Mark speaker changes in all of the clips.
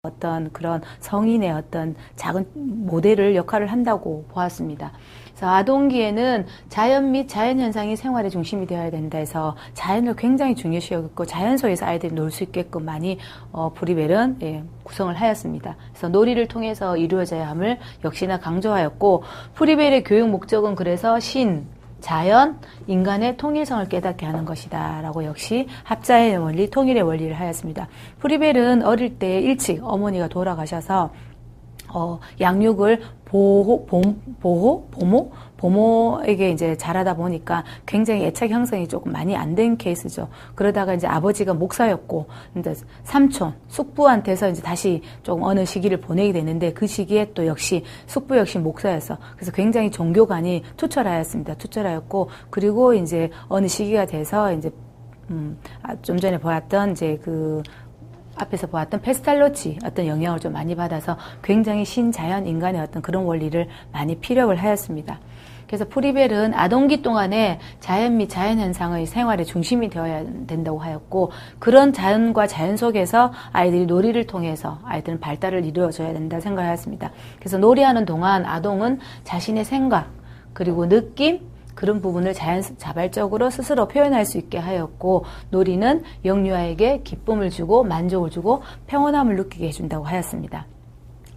Speaker 1: 어떤 그런 성인의 어떤 작은 모델을 역할을 한다고 보았습니다. 그래서 아동기에는 자연 및 자연현상이 생활의 중심이 되어야 된다 해서 자연을 굉장히 중요시 여겼고 자연 속에서 아이들이 놀 수 있게끔 많이 프리벨은 구성을 하였습니다. 그래서 놀이를 통해서 이루어져야 함을 역시나 강조하였고 프리벨의 교육 목적은 그래서 자연, 인간의 통일성을 깨닫게 하는 것이다 라고 역시 합자의 원리, 통일의 원리를 하였습니다. 프리벨은 어릴 때 일찍 어머니가 돌아가셔서 양육을 보모에게 이제 자라다 보니까 굉장히 애착 형성이 조금 많이 안 된 케이스죠. 그러다가 이제 아버지가 목사였고, 이제 삼촌, 숙부한테서 이제 다시 조금 어느 시기를 보내게 되는데 그 시기에 또 역시 숙부 역시 목사였어. 그래서 굉장히 종교관이 투철하였습니다. 투철하였고, 그리고 이제 어느 시기가 돼서 이제, 좀 전에 보았던 이제 앞에서 보았던 페스탈로치 어떤 영향을 좀 많이 받아서 굉장히 신자연 인간의 어떤 그런 원리를 많이 피력을 하였습니다. 그래서 프리벨은 아동기 동안에 자연 및 자연현상의 생활의 중심이 되어야 된다고 하였고 그런 자연과 자연 속에서 아이들이 놀이를 통해서 아이들은 발달을 이루어줘야 된다 생각하였습니다. 그래서 놀이하는 동안 아동은 자신의 생각 그리고 느낌 그런 부분을 자발적으로 스스로 표현할 수 있게 하였고 놀이는 영유아에게 기쁨을 주고 만족을 주고 평온함을 느끼게 해준다고 하였습니다.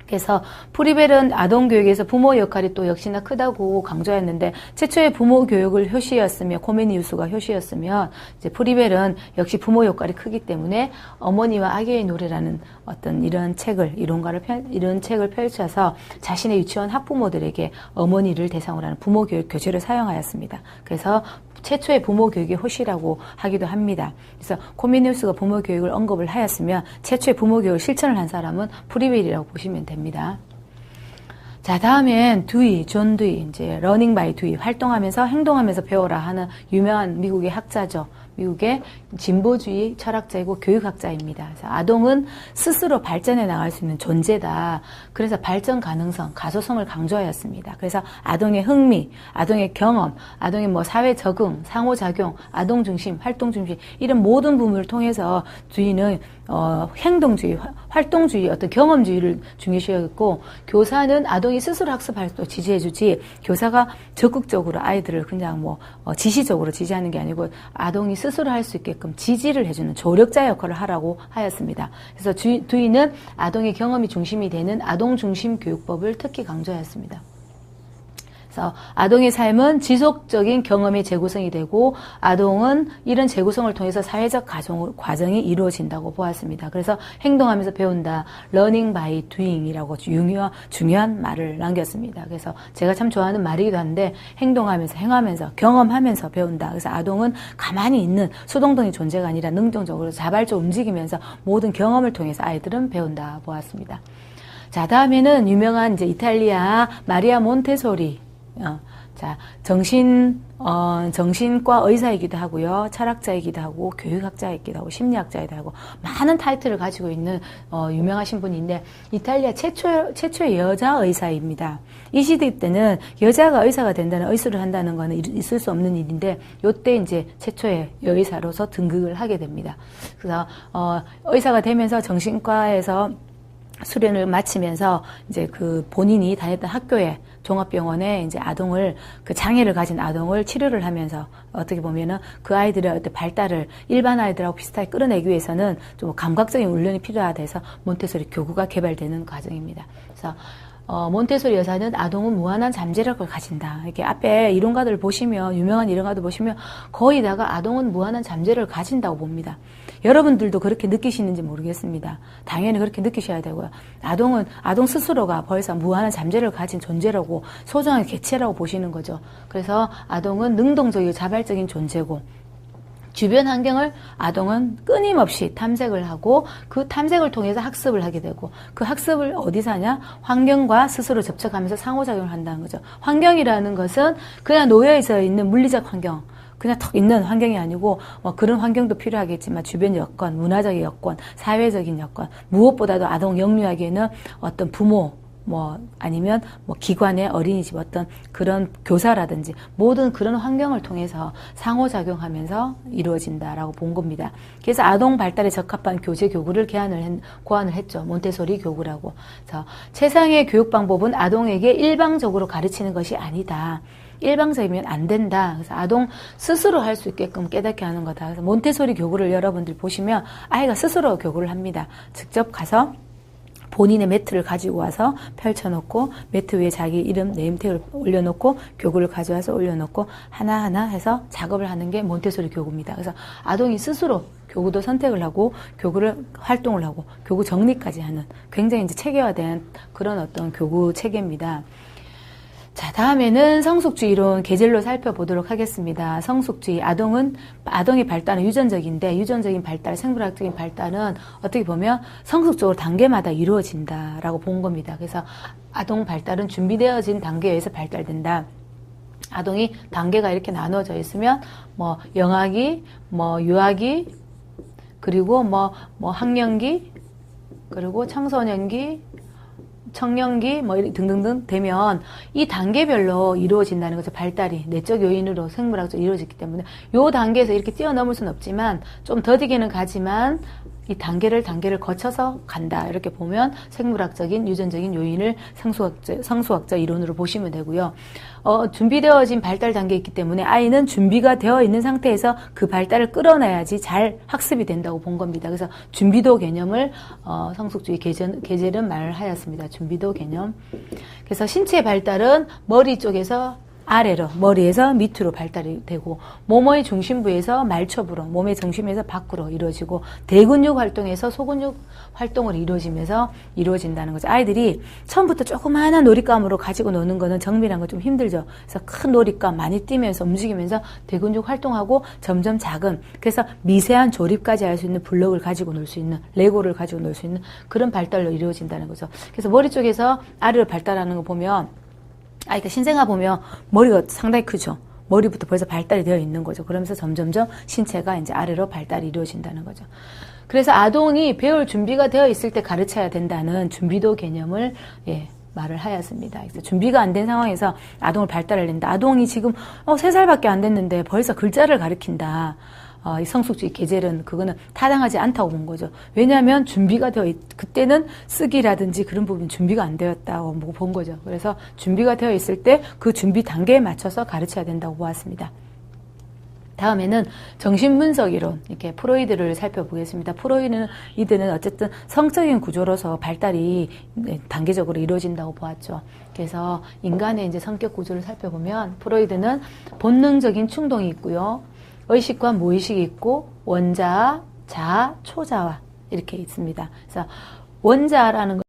Speaker 1: 그래서 프리벨은 아동교육에서 부모 역할이 또 역시나 크다고 강조했는데 최초의 부모 교육을 효시였으며 코메니우스가 효시였으면 이제 프리벨은 역시 부모 역할이 크기 때문에 어머니와 아기의 노래라는 어떤 이런 책을 이런 책을 펼쳐서 자신의 유치원 학부모들에게 어머니를 대상으로 하는 부모 교육 교재를 사용하였습니다. 그래서 최초의 부모 교육의 호시라고 하기도 합니다. 그래서 코메니우스가 부모 교육을 언급을 하였으면 최초의 부모 교육을 실천을 한 사람은 프리벨이라고 보시면 됩니다. 자, 다음엔 존 두이, 이제 러닝 바이 두이, 활동하면서 행동하면서 배워라 하는 유명한 미국의 학자죠. 미국의 진보주의 철학자이고 교육학자입니다. 그래서 아동은 스스로 발전해 나갈 수 있는 존재다. 그래서 발전 가능성, 가소성을 강조하였습니다. 그래서 아동의 흥미, 아동의 경험, 아동의 사회 적응, 상호작용, 아동 중심, 활동 중심 이런 모든 부분을 통해서 두이는 행동주의, 활동주의, 어떤 경험주의를 중요시 여겼고 교사는 아동이 스스로 학습할 수 지지해주지 교사가 적극적으로 아이들을 그냥 지시적으로 지지하는 게 아니고 아동이 스스로 할 수 있게끔 지지를 해주는 조력자 역할을 하라고 하였습니다. 그래서 두이는 아동의 경험이 중심이 되는 아동 중심 교육법을 특히 강조하였습니다. 그래서 아동의 삶은 지속적인 경험의 재구성이 되고 아동은 이런 재구성을 통해서 사회적 과정이 이루어진다고 보았습니다. 그래서 행동하면서 배운다. learning by doing이라고 중요한 말을 남겼습니다. 그래서 제가 참 좋아하는 말이기도 한데 행동하면서 행하면서 경험하면서 배운다. 그래서 아동은 가만히 있는 수동적인 존재가 아니라 능동적으로 자발적으로 움직이면서 모든 경험을 통해서 아이들은 배운다 보았습니다. 자, 다음에는 유명한 이제 이탈리아 마리아 몬테소리 자, 정신과 의사이기도 하고요. 철학자이기도 하고, 교육학자이기도 하고, 심리학자이기도 하고, 많은 타이틀을 가지고 있는, 유명하신 분인데, 이탈리아 최초의 여자 의사입니다. 이 시대 때는 여자가 의사가 된다는, 의술을 한다는 거는 있을 수 없는 일인데, 요때 이제 최초의 여의사로서 등극을 하게 됩니다. 그래서, 의사가 되면서 정신과에서 수련을 마치면서 이제 본인이 다녔던 학교에 종합병원에 이제 장애를 가진 아동을 치료를 하면서 어떻게 보면은 그 아이들의 어떤 발달을 일반 아이들하고 비슷하게 끌어내기 위해서는 좀 감각적인 훈련이 필요하다 해서 몬테소리 교구가 개발되는 과정입니다. 그래서 몬테소리 여사는 아동은 무한한 잠재력을 가진다. 이렇게 앞에 이론가들을 보시면, 유명한 이론가들 보시면 거의 다가 아동은 무한한 잠재력을 가진다고 봅니다. 여러분들도 그렇게 느끼시는지 모르겠습니다. 당연히 그렇게 느끼셔야 되고요. 아동 스스로가 벌써 무한한 잠재력을 가진 존재라고 소중한 개체라고 보시는 거죠. 그래서 아동은 능동적이고 자발적인 존재고, 주변 환경을 아동은 끊임없이 탐색을 하고 그 탐색을 통해서 학습을 하게 되고 그 학습을 어디서 하냐? 환경과 스스로 접촉하면서 상호작용을 한다는 거죠. 환경이라는 것은 그냥 놓여져 있는 물리적 환경, 그냥 턱 있는 환경이 아니고 그런 환경도 필요하겠지만 주변 여건, 문화적인 여건, 사회적인 여건, 무엇보다도 아동 영유아에게는 어떤 부모, 뭐 아니면 뭐 기관의 어린이집 어떤 그런 교사라든지 모든 그런 환경을 통해서 상호작용하면서 이루어진다라고 본 겁니다. 그래서 아동 발달에 적합한 교재 교구를 고안을 했죠. 몬테소리 교구라고. 그래서 최상의 교육 방법은 아동에게 일방적으로 가르치는 것이 아니다. 일방적이면 안 된다. 그래서 아동 스스로 할 수 있게끔 깨닫게 하는 거다. 그래서 몬테소리 교구를 여러분들 보시면 아이가 스스로 교구를 합니다. 직접 가서 본인의 매트를 가지고 와서 펼쳐놓고 매트 위에 자기 이름 네임택을 올려놓고 교구를 가져와서 올려놓고 하나하나 해서 작업을 하는 게 몬테소리 교구입니다. 그래서 아동이 스스로 교구도 선택을 하고 교구를 활동을 하고 교구 정리까지 하는 굉장히 이제 체계화된 그런 어떤 교구 체계입니다. 자, 다음에는 성숙주의 이론 계절로 살펴보도록 하겠습니다. 성숙주의, 아동의 발달은 유전적인데 유전적인 발달, 생물학적인 발달은 어떻게 보면 성숙적으로 단계마다 이루어진다라고 본 겁니다. 그래서 아동 발달은 준비되어진 단계에 의해서 발달된다. 아동이 단계가 이렇게 나누어져 있으면 뭐 영아기, 뭐 유아기, 그리고 뭐 학령기, 그리고 청소년기, 청년기 뭐 등등등 되면 이 단계별로 이루어진다는 거죠. 발달이 내적 요인으로 생물학적으로 이루어지기 때문에 이 단계에서 이렇게 뛰어넘을 수는 없지만 좀 더디게는 가지만 이 단계를 거쳐서 간다. 이렇게 보면 생물학적인 유전적인 요인을 성수학적 이론으로 보시면 되고요. 준비되어진 발달 단계에 있기 때문에 아이는 준비가 되어 있는 상태에서 그 발달을 끌어내야지 잘 학습이 된다고 본 겁니다. 그래서 준비도 개념을 성숙주의 계절은 말하였습니다. 준비도 개념. 그래서 신체 발달은 머리 쪽에서 아래로, 머리에서 밑으로 발달이 되고 몸의 중심부에서 말초부로, 몸의 중심에서 밖으로 이루어지고 대근육 활동에서 소근육 활동을 이루어지면서 이루어진다는 거죠. 아이들이 처음부터 조그마한 놀잇감으로 가지고 노는 거는 정밀한 거 좀 힘들죠. 그래서 큰 놀잇감 많이 뛰면서 움직이면서 대근육 활동하고 점점 작은, 그래서 미세한 조립까지 할 수 있는 블럭을 가지고 놀 수 있는, 레고를 가지고 놀 수 있는 그런 발달로 이루어진다는 거죠. 그래서 머리 쪽에서 아래로 발달하는 거 보면 아이가 신생아 보면 머리가 상당히 크죠. 머리부터 벌써 발달이 되어 있는 거죠. 그러면서 점점점 신체가 이제 아래로 발달이 이루어진다는 거죠. 그래서 아동이 배울 준비가 되어 있을 때 가르쳐야 된다는 준비도 개념을 말을 하였습니다. 그래서 준비가 안 된 상황에서 아동을 발달을 낸다. 아동이 지금 3살밖에 안 됐는데 벌써 글자를 가르친다. 이 성숙주의 계절은 그거는 타당하지 않다고 본 거죠. 왜냐하면 준비가 그때는 쓰기라든지 그런 부분 준비가 안 되었다고 본 거죠. 그래서 준비가 되어 있을 때 그 준비 단계에 맞춰서 가르쳐야 된다고 보았습니다. 다음에는 정신분석 이론, 이렇게 프로이드를 살펴보겠습니다. 프로이드는 어쨌든 성적인 구조로서 발달이 단계적으로 이루어진다고 보았죠. 그래서 인간의 이제 성격 구조를 살펴보면 프로이드는 본능적인 충동이 있고요. 의식과 무의식이 있고 원자아, 자아, 초자아 이렇게 있습니다. 그래서 원자라는